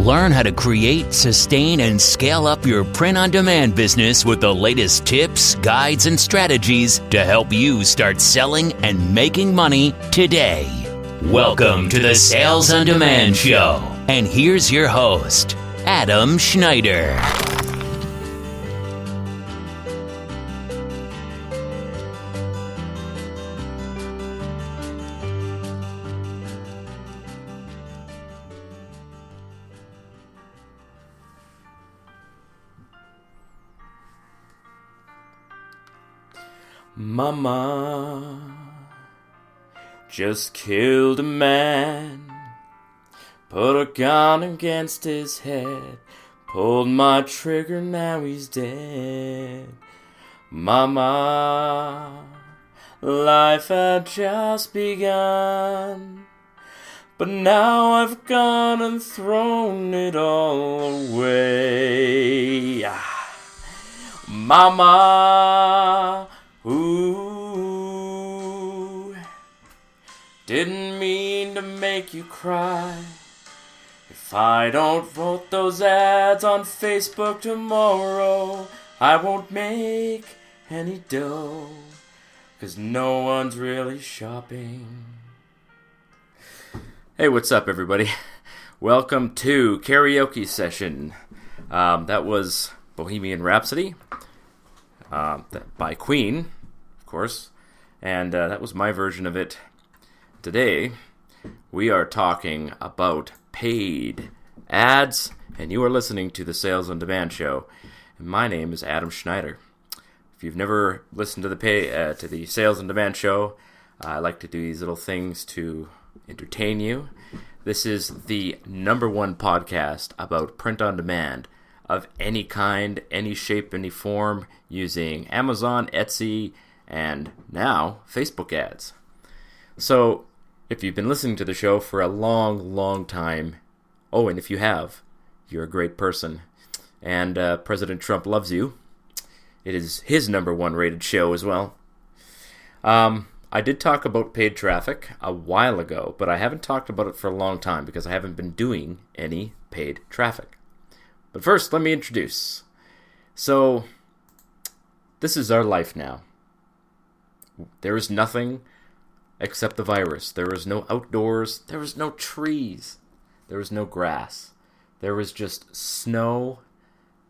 Learn how to create, sustain, and scale up your print-on-demand business with the latest tips, guides, and strategies to help you start selling and making money today. Welcome to the Sales on Demand Show. And here's your host, Adam Schneider. Mama just killed a man, put a gun against his head, pulled my trigger, now he's dead. Mama, life had just begun, but now I've gone and thrown it all away. Mama, ooh, didn't mean to make you cry. If I don't vote those ads on Facebook tomorrow, I won't make any dough, 'cause no one's really shopping. Hey, what's up, everybody? Welcome to karaoke session. That was Bohemian Rhapsody by Queen, of course, and that was my version of it. Today, we are talking about paid ads, and you are listening to the Sales on Demand Show. And my name is Adam Schneider. If you've never listened to the Sales on Demand Show, I like to do these little things to entertain you. This is the #1 podcast about print on demand of any kind, any shape, any form, using Amazon, Etsy, and now Facebook ads. So, if you've been listening to the show for a long, long time, and if you have, you're a great person, and President Trump loves you. It is his #1 rated show as well. I did talk about paid traffic a while ago, but I haven't talked about it for a long time because I haven't been doing any paid traffic. But first, let me introduce. So, this is our life now. There is nothing except the virus. There is no outdoors. There is no trees. There is no grass. There is just snow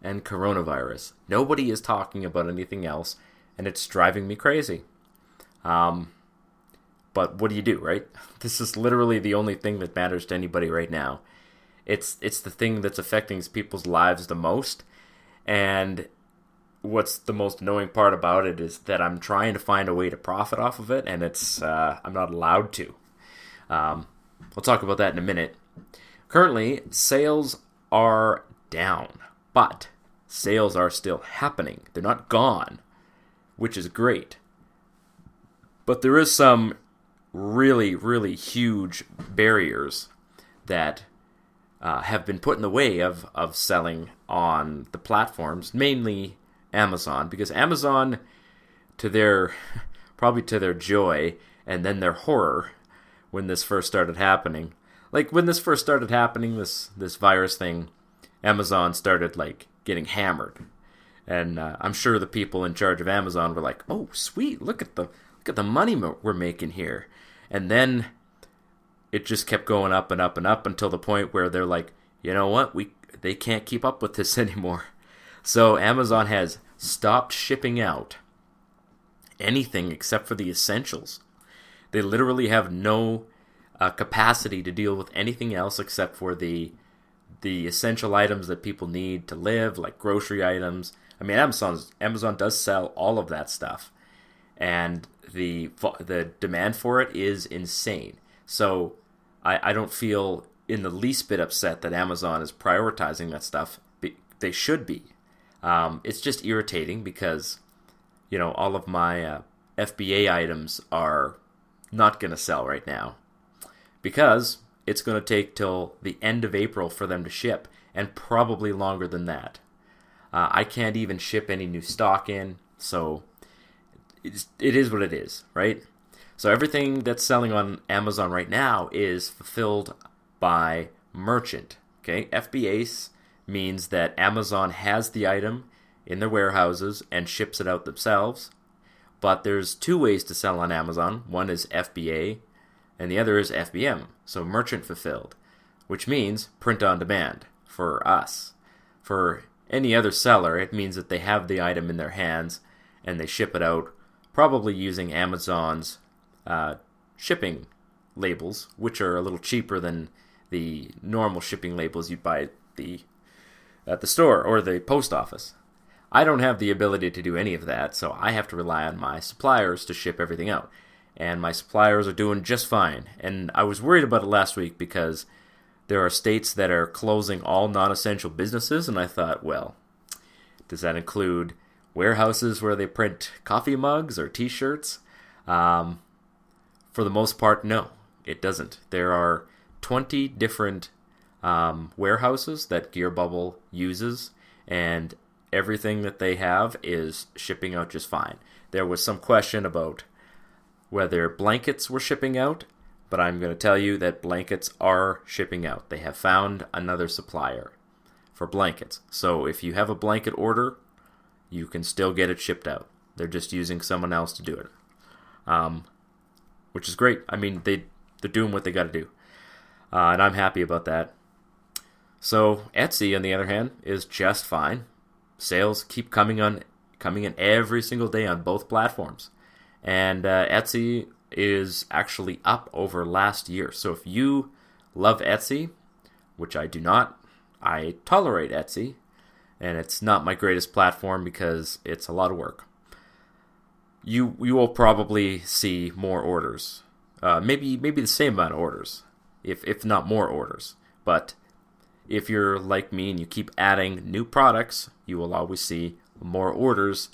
and coronavirus. Nobody is talking about anything else, and it's driving me crazy. But what do you do, right? This is literally the only thing that matters to anybody right now. It's the thing that's affecting people's lives the most, and what's the most annoying part about it is that I'm trying to find a way to profit off of it, and I'm not allowed to. We'll talk about that in a minute. Currently, sales are down, but sales are still happening. They're not gone, which is great. But there is some really, really huge barriers that have been put in the way of selling on the platforms, mainly Amazon, because Amazon, probably to their joy and then their horror when this first started happening. Like when this first started happening, this virus thing, Amazon started getting hammered, and I'm sure the people in charge of Amazon were like, "Oh, sweet, look at the money we're making here," and then it just kept going up and up and up until the point where they're like, you know what, they can't keep up with this anymore. So Amazon has stopped shipping out anything except for the essentials. They literally have no capacity to deal with anything else except for the essential items that people need to live, like grocery items. I mean, Amazon does sell all of that stuff, and the demand for it is insane. So I don't feel in the least bit upset that Amazon is prioritizing that stuff. They should be. It's just irritating because, all of my FBA items are not going to sell right now because it's going to take till the end of April for them to ship, and probably longer than that. I can't even ship any new stock in, so it is what it is, right? So everything that's selling on Amazon right now is fulfilled by merchant Okay, FBA means that Amazon has the item in their warehouses and ships it out themselves. But there's two ways to sell on Amazon. One is FBA, and the other is FBM, so merchant fulfilled, which means print on demand for us. For any other seller, it means that they have the item in their hands and they ship it out, probably using Amazon's shipping labels, which are a little cheaper than the normal shipping labels you'd buy at the store or the post office. I don't have the ability to do any of that, so I have to rely on my suppliers to ship everything out. And my suppliers are doing just fine. And I was worried about it last week because there are states that are closing all non-essential businesses, and I thought, well, does that include warehouses where they print coffee mugs or t-shirts? For the most part, no, it doesn't. There are 20 different warehouses that Gear Bubble uses, and everything that they have is shipping out just fine. There was some question about whether blankets were shipping out, but I'm going to tell you that blankets are shipping out. They have found another supplier for blankets. So if you have a blanket order, you can still get it shipped out. They're just using someone else to do it, which is great. I mean, they're doing what they got to do, and I'm happy about that. So Etsy, on the other hand, is just fine. Sales keep coming in every single day on both platforms. And Etsy is actually up over last year. So if you love Etsy, which I do not, I tolerate Etsy, and it's not my greatest platform because it's a lot of work. You will probably see more orders. Maybe the same amount of orders, if not more orders. But if you're like me and you keep adding new products, you will always see more orders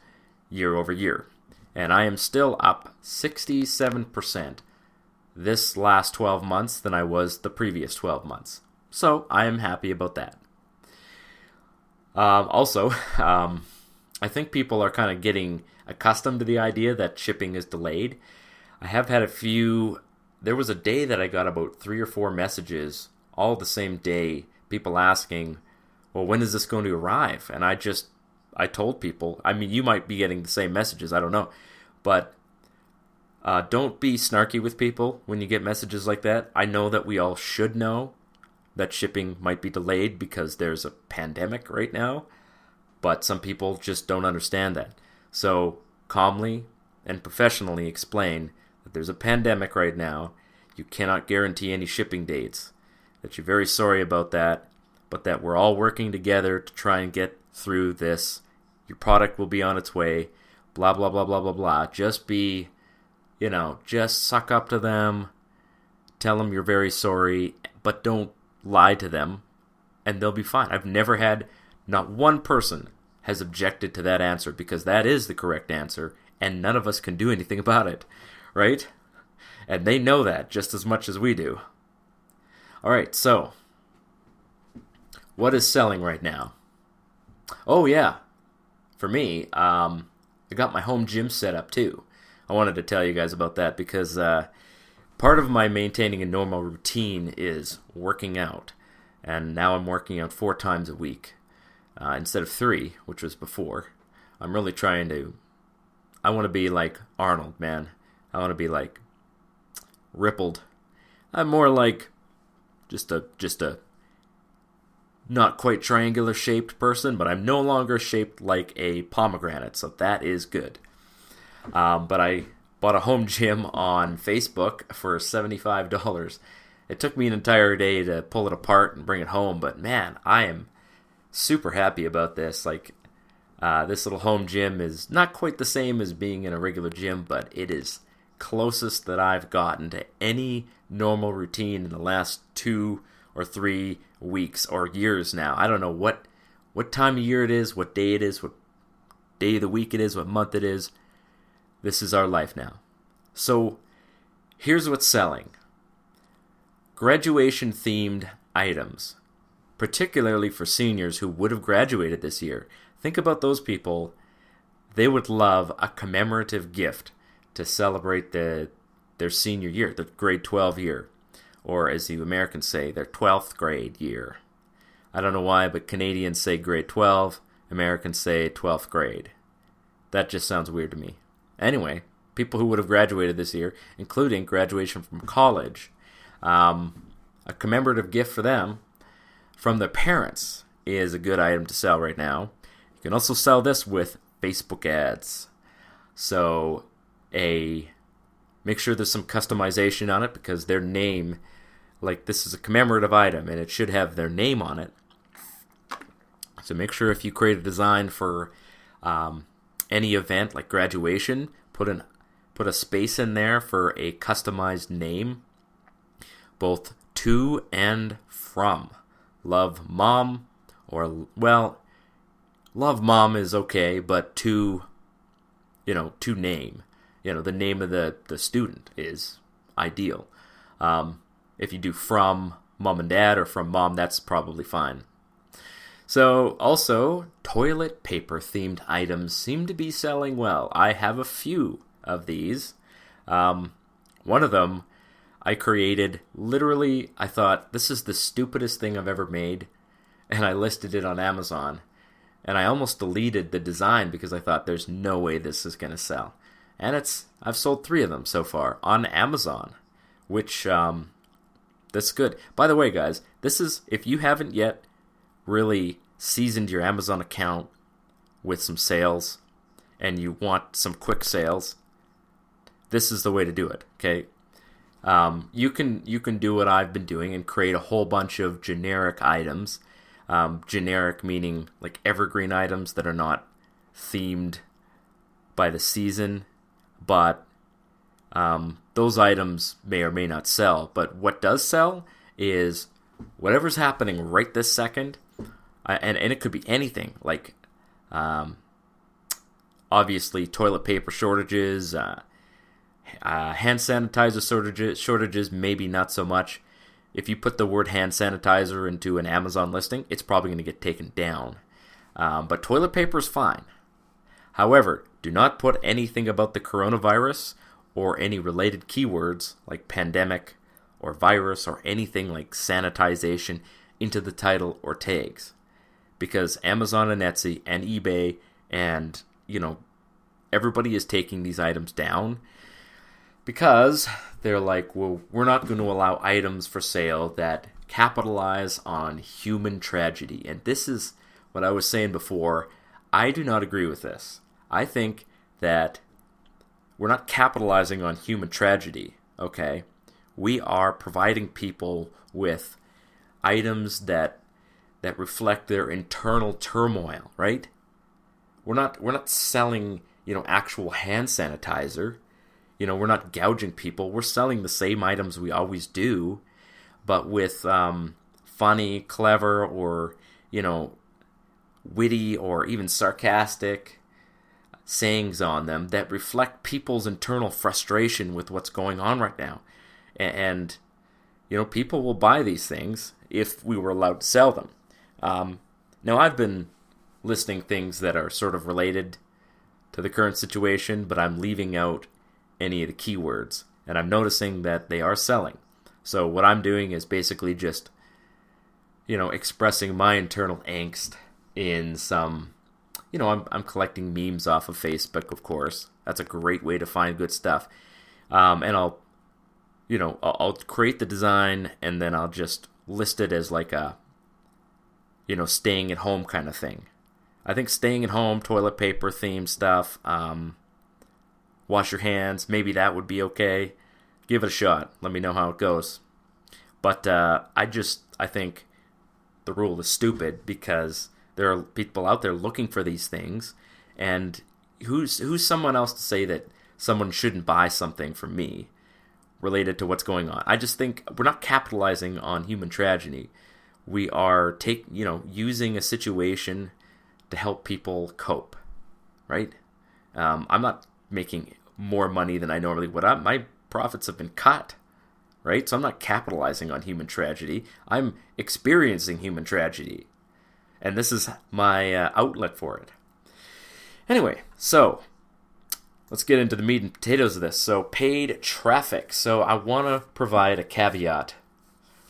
year over year. And I am still up 67% this last 12 months than I was the previous 12 months. So I am happy about that. Also, I think people are kind of getting accustomed to the idea that shipping is delayed. I have had there was a day that I got about 3 or 4 messages all the same day, people asking, well, when is this going to arrive? And I told people, I mean, you might be getting the same messages, I don't know. But don't be snarky with people when you get messages like that. I know that we all should know that shipping might be delayed because there's a pandemic right now, but some people just don't understand that. So calmly and professionally explain that there's a pandemic right now, you cannot guarantee any shipping dates, that you're very sorry about that, but that we're all working together to try and get through this. Your product will be on its way, blah, blah, blah, blah, blah, blah. Just just suck up to them, tell them you're very sorry, but don't lie to them, and they'll be fine. I've never had, not one person has objected to that answer, because that is the correct answer, and none of us can do anything about it, right? And they know that just as much as we do. All right, so what is selling right now? Oh, yeah. For me, I got my home gym set up too. I wanted to tell you guys about that because part of my maintaining a normal routine is working out. And now I'm working out 4 times a week instead of 3, which was before. I'm really trying to... I want to be like Arnold, man. I want to be like rippled. I'm more like just a not quite triangular shaped person, but I'm no longer shaped like a pomegranate, so that is good. But I bought a home gym on Facebook for $75. It took me an entire day to pull it apart and bring it home, but man, I am super happy about this. Like, this little home gym is not quite the same as being in a regular gym, but it is closest that I've gotten to any normal routine in the last 2 or 3 weeks or years now. I don't know what time of year it is, what day it is, what day of the week it is, what month it is. This is our life now. So here's what's selling. Graduation-themed items, particularly for seniors who would have graduated this year. Think about those people. They would love a commemorative gift to celebrate their senior year, their grade 12 year, or as the Americans say, their 12th grade year. I don't know why, but Canadians say grade 12, Americans say 12th grade. That just sounds weird to me. Anyway, people who would have graduated this year, including graduation from college, a commemorative gift for them from their parents is a good item to sell right now. You can also sell this with Facebook ads. So make sure there's some customization on it, because their name, like this is a commemorative item and it should have their name on it. So make sure if you create a design for any event like graduation, put a space in there for a customized name, both to and from. Love Mom, or, well, Love Mom is okay, but to name. The name of the student is ideal. If you do from Mom and Dad or from Mom, that's probably fine. So, also, toilet paper themed items seem to be selling well. I have a few of these. One of them I created, literally, I thought, this is the stupidest thing I've ever made, and I listed it on Amazon. And I almost deleted the design because I thought there's no way this is going to sell. And I've sold 3 of them so far on Amazon, which, that's good. By the way, guys, this is, if you haven't yet really seasoned your Amazon account with some sales and you want some quick sales, this is the way to do it, okay? You can do what I've been doing and create a whole bunch of generic items. Generic meaning like evergreen items that are not themed by the season, but those items may or may not sell. But what does sell is whatever's happening right this second, and it could be anything, like obviously toilet paper shortages, hand sanitizer shortages, maybe not so much. If you put the word hand sanitizer into an Amazon listing, it's probably going to get taken down. But toilet paper is fine. However, do not put anything about the coronavirus or any related keywords like pandemic or virus or anything like sanitization into the title or tags. Because Amazon and Etsy and eBay and, everybody is taking these items down. Because they're like, well, we're not going to allow items for sale that capitalize on human tragedy. And this is what I was saying before. I do not agree with this. I think that we're not capitalizing on human tragedy, okay? We are providing people with items that reflect their internal turmoil, right? We're not selling, actual hand sanitizer. We're not gouging people. We're selling the same items we always do, but with funny, clever, or, witty or even sarcastic sayings on them that reflect people's internal frustration with what's going on right now. And people will buy these things if we were allowed to sell them. Now, I've been listing things that are sort of related to the current situation, but I'm leaving out any of the keywords, and I'm noticing that they are selling. So what I'm doing is basically just, expressing my internal angst in some, I'm collecting memes off of Facebook, of course. That's a great way to find good stuff. And I'll create the design, and then I'll just list it as like a, staying at home kind of thing. I think staying at home, toilet paper themed stuff, wash your hands, maybe that would be okay. Give it a shot. Let me know how it goes. But I think the rule is stupid, because there are people out there looking for these things, and who's someone else to say that someone shouldn't buy something from me related to what's going on? I just think we're not capitalizing on human tragedy. We are using a situation to help people cope, right? I'm not making more money than I normally would. My profits have been cut, right? So I'm not capitalizing on human tragedy. I'm experiencing human tragedy, and this is my outlet for it. Anyway, so let's get into the meat and potatoes of this. So paid traffic. So I want to provide a caveat.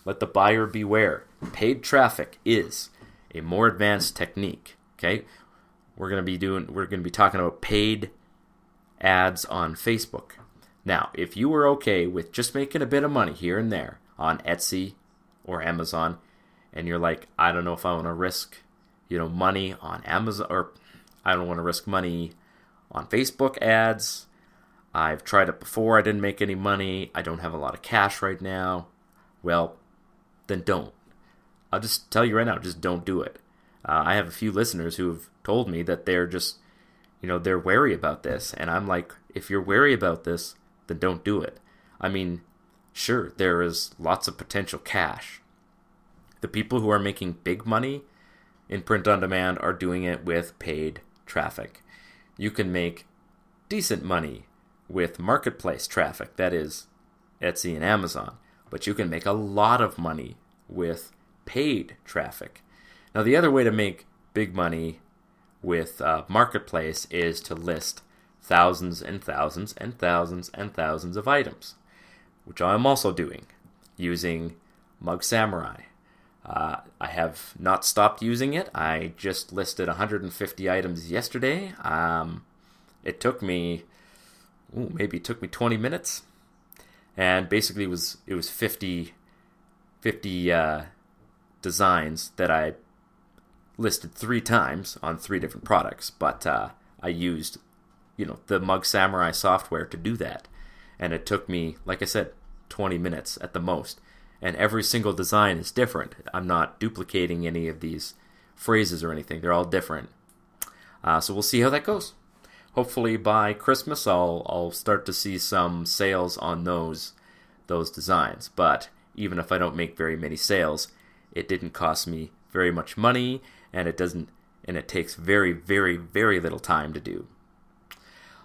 Let the buyer beware. Paid traffic is a more advanced technique. Okay, we're going to be talking about paid ads on Facebook. Now, if you were okay with just making a bit of money here and there on Etsy or Amazon, and you're like, I don't know if I want to risk, money on Amazon, or I don't want to risk money on Facebook ads. I've tried it before. I didn't make any money. I don't have a lot of cash right now. Well, then don't. I'll just tell you right now, just don't do it. I have a few listeners who have told me that they're just, they're wary about this. And I'm like, if you're wary about this, then don't do it. I mean, sure, there is lots of potential cash. The people who are making big money in print on demand are doing it with paid traffic. You can make decent money with marketplace traffic, that is Etsy and Amazon, but you can make a lot of money with paid traffic. Now, the other way to make big money with marketplace is to list thousands and thousands and thousands and thousands of items, which I am also doing using Mug Samurai. I have not stopped using it. I just listed 150 items yesterday. It took me, maybe it took me 20 minutes, and basically it was 50 designs that I listed 3 times on 3 different products, but I used the Mug Samurai software to do that, and it took me, like I said, 20 minutes at the most, and every single design is different. I'm not duplicating any of these phrases or anything. They're all different. So we'll see how that goes. Hopefully by Christmas I'll start to see some sales on those designs. But even if I don't make very many sales, it didn't cost me very much money, and it takes very, very, very little time to do.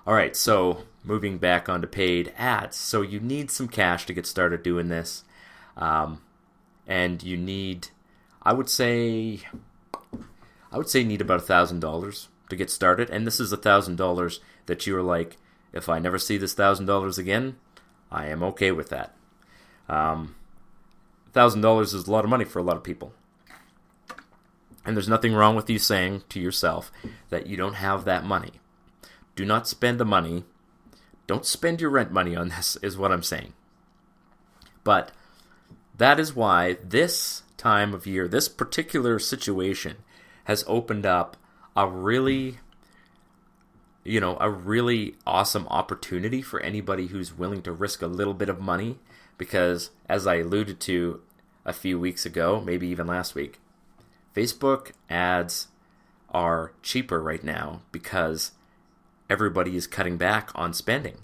All right, so moving back onto paid ads. So you need some cash to get started doing this. And you need, I would say need about $1,000 to get started. And this is $1,000 that you are like, if I never see this $1,000 again, I am okay with that. $1,000 is a lot of money for a lot of people. And there's nothing wrong with you saying to yourself that you don't have that money. Do not spend the money. Don't spend your rent money on this, is what I'm saying. But that is why this time of year, this particular situation, has opened up a really awesome opportunity for anybody who's willing to risk a little bit of money. Because, as I alluded to a few weeks ago, maybe even last week, Facebook ads are cheaper right now because everybody is cutting back on spending.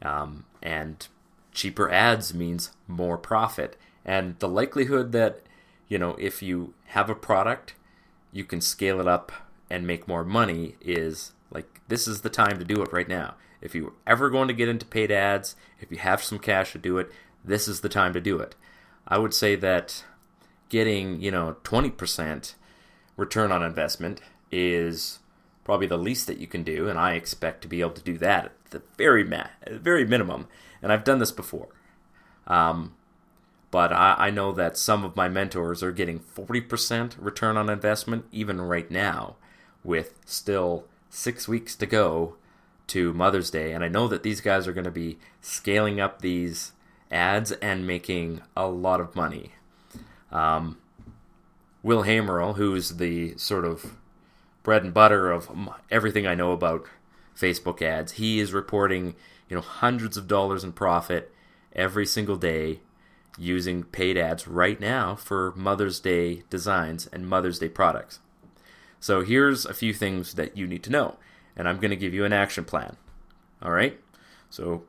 And cheaper ads means more profit. And the likelihood that, if you have a product, you can scale it up and make more money is like, this is the time to do it right now. If you're ever going to get into paid ads, if you have some cash to do it, this is the time to do it. I would say that getting, 20% return on investment is probably the least that you can do, and I expect to be able to do that at the very minimum. And I've done this before. But I know that some of my mentors are getting 40% return on investment even right now, with still 6 weeks to go to Mother's Day. And I know that these guys are going to be scaling up these ads and making a lot of money. Will Hamerl, who's the sort of bread and butter of everything I know about Facebook ads, he is reporting, hundreds of dollars in profit every single day using paid ads right now for Mother's Day designs and Mother's Day products. So here's a few things that you need to know, and I'm going to give you an action plan. All right? So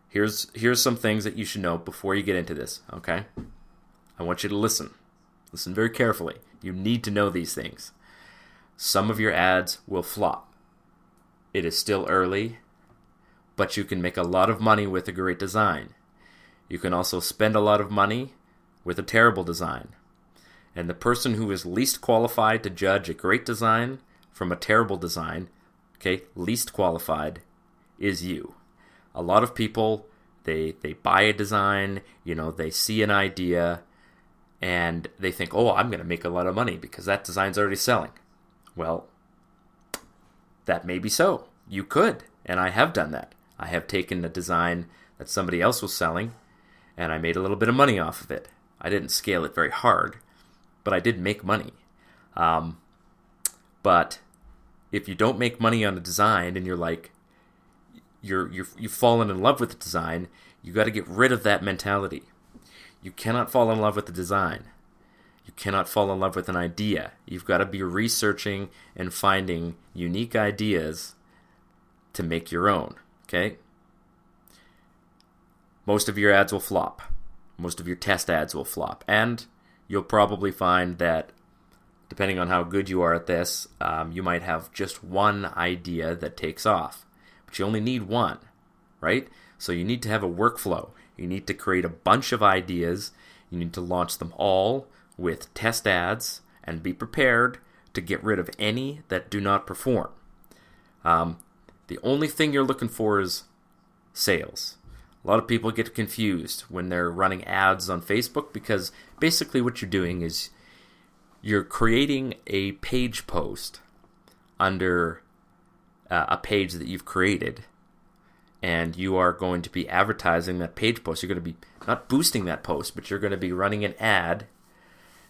here's some things that you should know before you get into this, okay? I want you to listen. Listen very carefully. You need to know these things. Some of your ads will flop. It is still early, but you can make a lot of money with a great design. You can also spend a lot of money with a terrible design. And the person who is least qualified to judge a great design from a terrible design, okay, least qualified, is you. A lot of people, they buy a design, they see an idea, and they think, oh, I'm going to make a lot of money because that design's already selling. Well, that may be so. You could, and I have done that. I have taken a design that somebody else was selling, and I made a little bit of money off of it. I didn't scale it very hard, but I did make money. But if you don't make money on a design and you're like, you've fallen in love with the design, you got to get rid of that mentality. You cannot fall in love with the design. You cannot fall in love with an idea. You've got to be researching and finding unique ideas to make your own, okay? Most of your ads will flop. Most of your test ads will flop. And you'll probably find that, depending on how good you are at this, you might have just one idea that takes off. But you only need one, right? So you need to have a workflow. You need to create a bunch of ideas. You need to launch them all with test ads and be prepared to get rid of any that do not perform. The only thing you're looking for is sales. A lot of people get confused when they're running ads on Facebook because basically what you're doing is you're creating a page post under a page that you've created, and you are going to be advertising that page post. You're going to be not boosting that post, but you're going to be running an ad.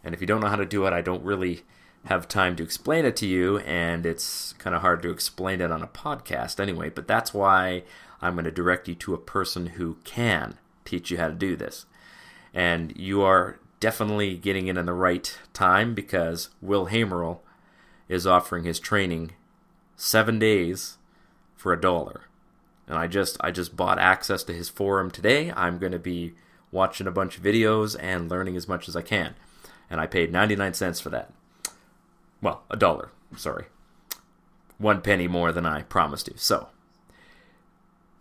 And if you don't know how to do it, I don't really have time to explain it to you, and it's kind of hard to explain it on a podcast anyway, but that's why I'm going to direct you to a person who can teach you how to do this. And you are definitely getting in the right time because Will Hamerl is offering his training 7 days for $1. And I just bought access to his forum today. I'm going to be watching a bunch of videos and learning as much as I can. And I paid 99 cents for that. Well, $1, sorry. 1 penny more than I promised you. So,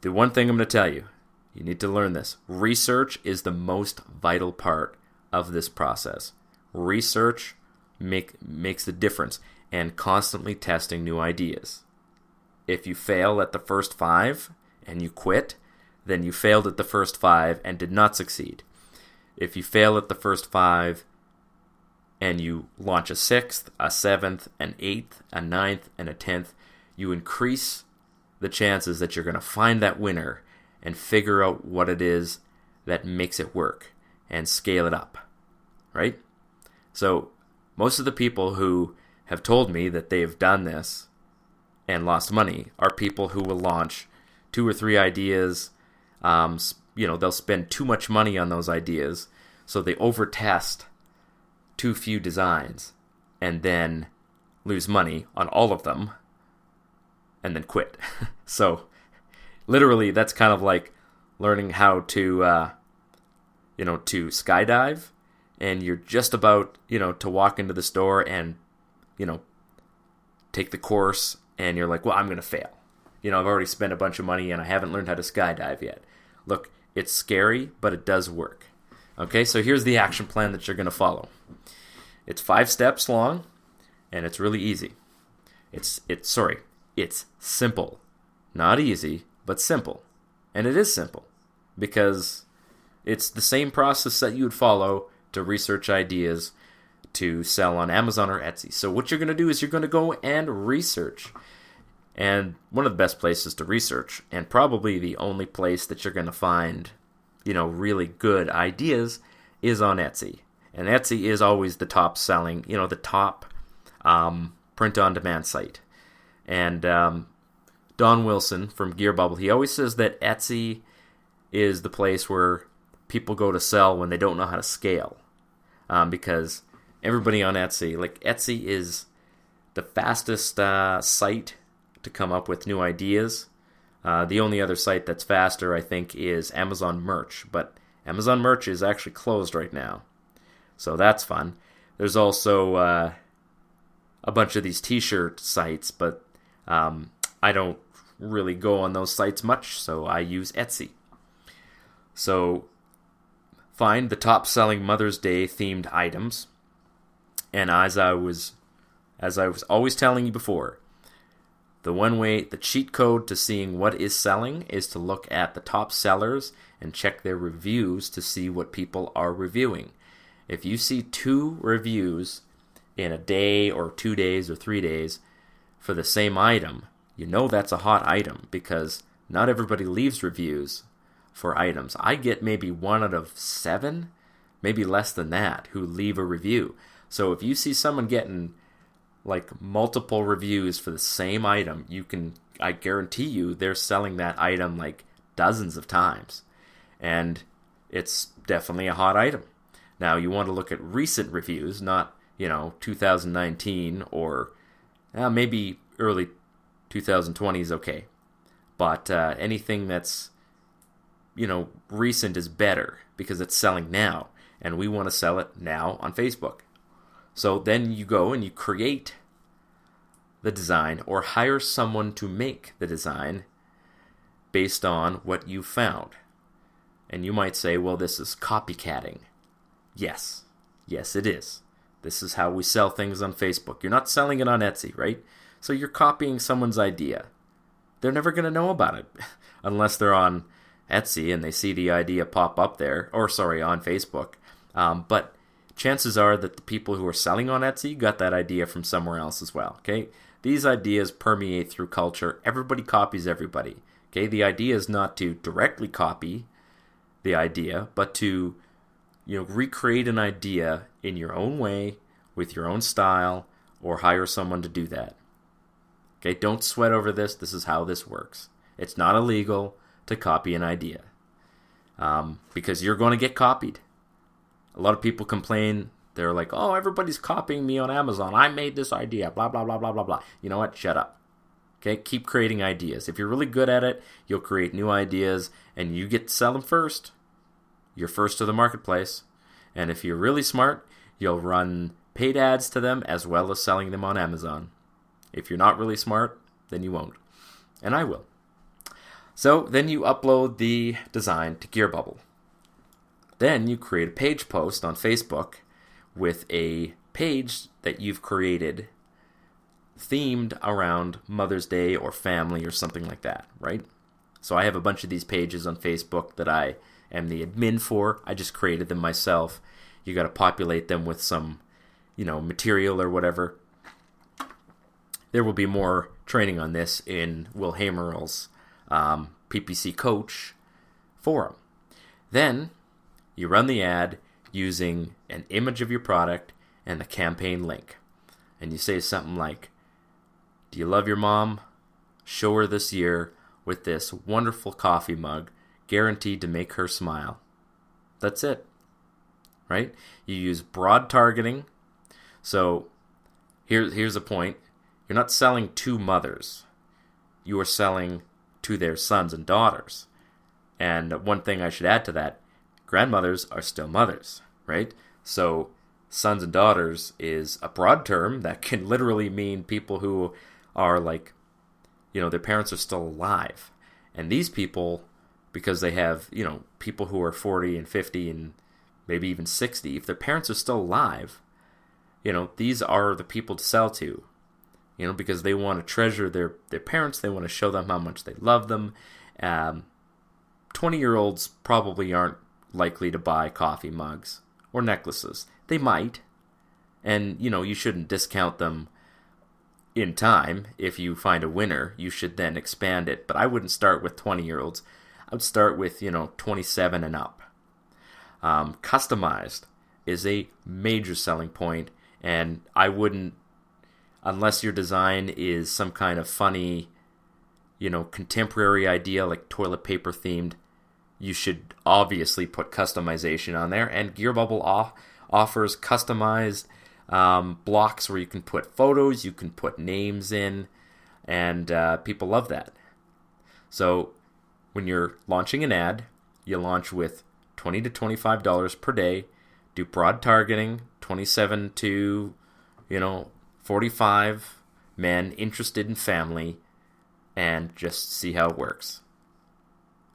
the one thing I'm going to tell you, you need to learn this. Research is the most vital part of this process. Research makes the difference, and constantly testing new ideas. If you fail at the first 5 and you quit, then you failed at the first 5 and did not succeed. If you fail at the first 5 and you launch a 6th, a 7th, an 8th, a 9th, and a 10th, you increase the chances that you're going to find that winner and figure out what it is that makes it work and scale it up, right? So most of the people who have told me that they've done this and lost money are people who will launch 2 or 3 ideas. They'll spend too much money on those ideas, so they over-test too few designs and then lose money on all of them and then quit. So literally that's kind of like learning how to skydive, and you're just about to walk into the store and take the course, and you're like, well, I'm going to fail. I've already spent a bunch of money and I haven't learned how to skydive yet. Look, it's scary, but it does work. Okay, so here's the action plan that you're going to follow. It's 5 steps long, and it's really easy. It's simple. Not easy, but simple. And it is simple because it's the same process that you would follow to research ideas to sell on Amazon or Etsy. So what you're going to do is you're going to go and research. And one of the best places to research, and probably the only place that you're going to find, really good ideas, is on Etsy. And Etsy is always the top selling, the top print-on-demand site. And Don Wilson from Gear Bubble, he always says that Etsy is the place where people go to sell when they don't know how to scale. Because everybody on Etsy, Etsy is the fastest site to come up with new ideas. The only other site that's faster, I think, is Amazon Merch. But Amazon Merch is actually closed right now. So that's fun. There's also a bunch of these t-shirt sites, but I don't really go on those sites much, so I use Etsy. So find the top selling Mother's Day themed items. And as I was always telling you before, the cheat code to seeing what is selling is to look at the top sellers and check their reviews to see what people are reviewing. If you see 2 reviews in a day or 2 days or 3 days for the same item, you know that's a hot item, because not everybody leaves reviews for items. I get maybe 1 out of 7, maybe less than that, who leave a review. So if you see someone getting like multiple reviews for the same item, I guarantee you they're selling that item like dozens of times. And it's definitely a hot item. Now, you want to look at recent reviews, not, 2019 or maybe early 2020 is okay. But anything that's, recent is better because it's selling now. And we want to sell it now on Facebook. So then you go and you create the design or hire someone to make the design based on what you found. And you might say, well, this is copycatting. Yes, it is. This is how we sell things on Facebook. You're not selling it on Etsy, right? So you're copying someone's idea. They're never going to know about it unless they're on Etsy and they see the idea pop up there, on Facebook. But chances are that the people who are selling on Etsy got that idea from somewhere else as well, okay? These ideas permeate through culture. Everybody copies everybody, okay? The idea is not to directly copy the idea, but to, recreate an idea in your own way, with your own style, or hire someone to do that. Okay, don't sweat over this. This is how this works. It's not illegal to copy an idea, because you're going to get copied. A lot of people complain. They're like, oh, everybody's copying me on Amazon. I made this idea, blah, blah, blah, blah, blah, blah. You know what? Shut up. Okay, keep creating ideas. If you're really good at it, you'll create new ideas, and you get to sell them first. You're first to the marketplace. And if you're really smart, you'll run paid ads to them as well as selling them on Amazon. If you're not really smart, then you won't. And I will. So then you upload the design to Gearbubble. Then you create a page post on Facebook with a page that you've created themed around Mother's Day or family or something like that, right? So I have a bunch of these pages on Facebook that I am the admin for. I just created them myself. You got to populate them with some, material or whatever. There will be more training on this in Will Hamerl's PPC Coach forum. Then you run the ad using an image of your product and the campaign link. And you say something like, do you love your mom? Show her this year with this wonderful coffee mug, guaranteed to make her smile. That's it, right? You use broad targeting. So here's a point. You're not selling to mothers. You are selling to their sons and daughters. And one thing I should add to that, grandmothers are still mothers, right? So sons and daughters is a broad term that can literally mean people who are like, their parents are still alive. And these people, because they have, people who are 40 and 50 and maybe even 60, if their parents are still alive, these are the people to sell to, because they want to treasure their parents. They want to show them how much they love them. 20-year-olds probably aren't likely to buy coffee mugs or necklaces. They might. And, you shouldn't discount them in time. If you find a winner, you should then expand it. But I wouldn't start with 20-year-olds. I would start with, 27 and up. Customized is a major selling point, and I wouldn't, unless your design is some kind of funny, contemporary idea like toilet paper themed, you should obviously put customization on there. And Gearbubble offers customized blocks where you can put photos, you can put names in, and people love that. So when you're launching an ad, you launch with $20 to $25 per day, do broad targeting, 27 to 45 men interested in family, and just see how it works.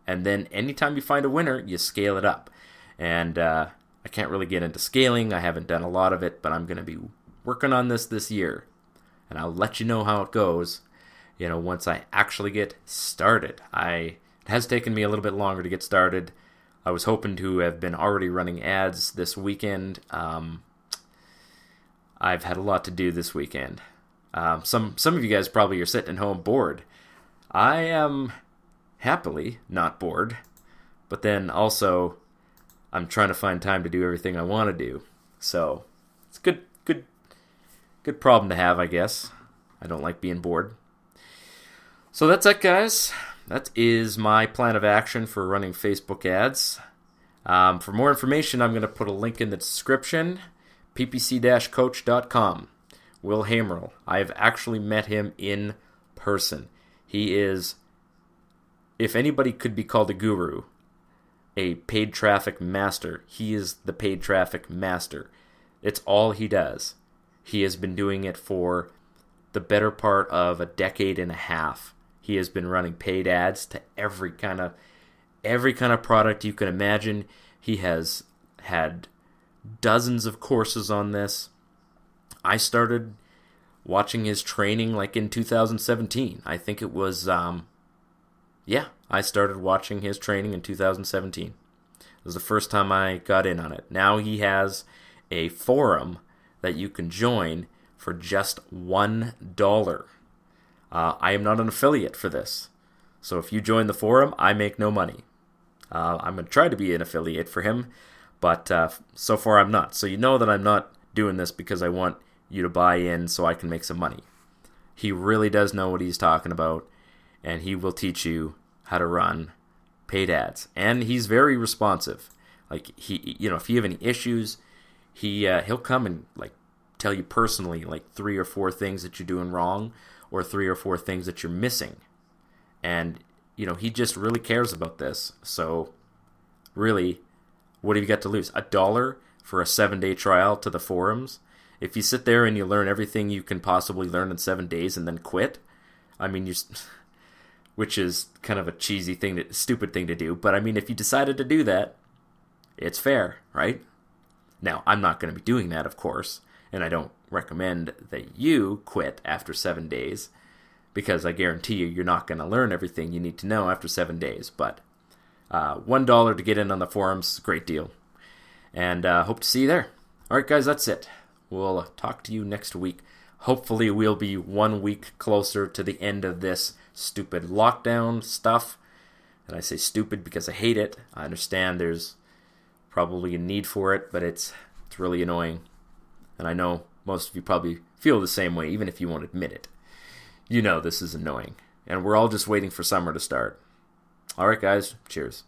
And then anytime you find a winner, you scale it up. And I can't really get into scaling. I haven't done a lot of it, but I'm going to be working on this year. And I'll let you know how it goes, once I actually get started. It has taken me a little bit longer to get started. I was hoping to have been already running ads this weekend. I've had a lot to do this weekend. Some of you guys probably are sitting at home bored. I am happily not bored, but then also I'm trying to find time to do everything I want to do. So it's a good problem to have, I guess. I don't like being bored. So that's it, guys. That is my plan of action for running Facebook ads. For more information, I'm going to put a link in the description. ppc-coach.com. Will Hamerl. I have actually met him in person. He is, if anybody could be called a guru, a paid traffic master, he is the paid traffic master. It's all he does. He has been doing it for the better part of a decade and a half. He has been running paid ads to every kind of product you can imagine. He has had dozens of courses on this. I started watching his training like in 2017. I think it was, I started watching his training in 2017. It was the first time I got in on it. Now he has a forum that you can join for just $1. I am not an affiliate for this. So if you join the forum, I make no money. I'm going to try to be an affiliate for him, but so far I'm not. So you know that I'm not doing this because I want you to buy in so I can make some money. He really does know what he's talking about, and he will teach you how to run paid ads. And he's very responsive. Like if you have any issues, he'll come and like tell you personally like 3 or 4 things that you're doing wrong or 3 or 4 things that you're missing. And he just really cares about this. So really, what have you got to lose? $1 for a 7-day trial to the forums? If you sit there and you learn everything you can possibly learn in 7 days and then quit, I mean, which is kind of a cheesy thing, stupid thing to do. But I mean, if you decided to do that, it's fair, right? Now, I'm not going to be doing that, of course, and I don't recommend that you quit after 7 days, because I guarantee you're not going to learn everything you need to know after 7 days. But $1 to get in on the forums, great deal. And hope to see you there. All right, guys, that's it. We'll talk to you next week. Hopefully we'll be 1 week closer to the end of this stupid lockdown stuff. And I say stupid because I hate it. I understand there's probably a need for it, but it's really annoying. And I know most of you probably feel the same way, even if you won't admit it. You know this is annoying. And we're all just waiting for summer to start. All right, guys. Cheers.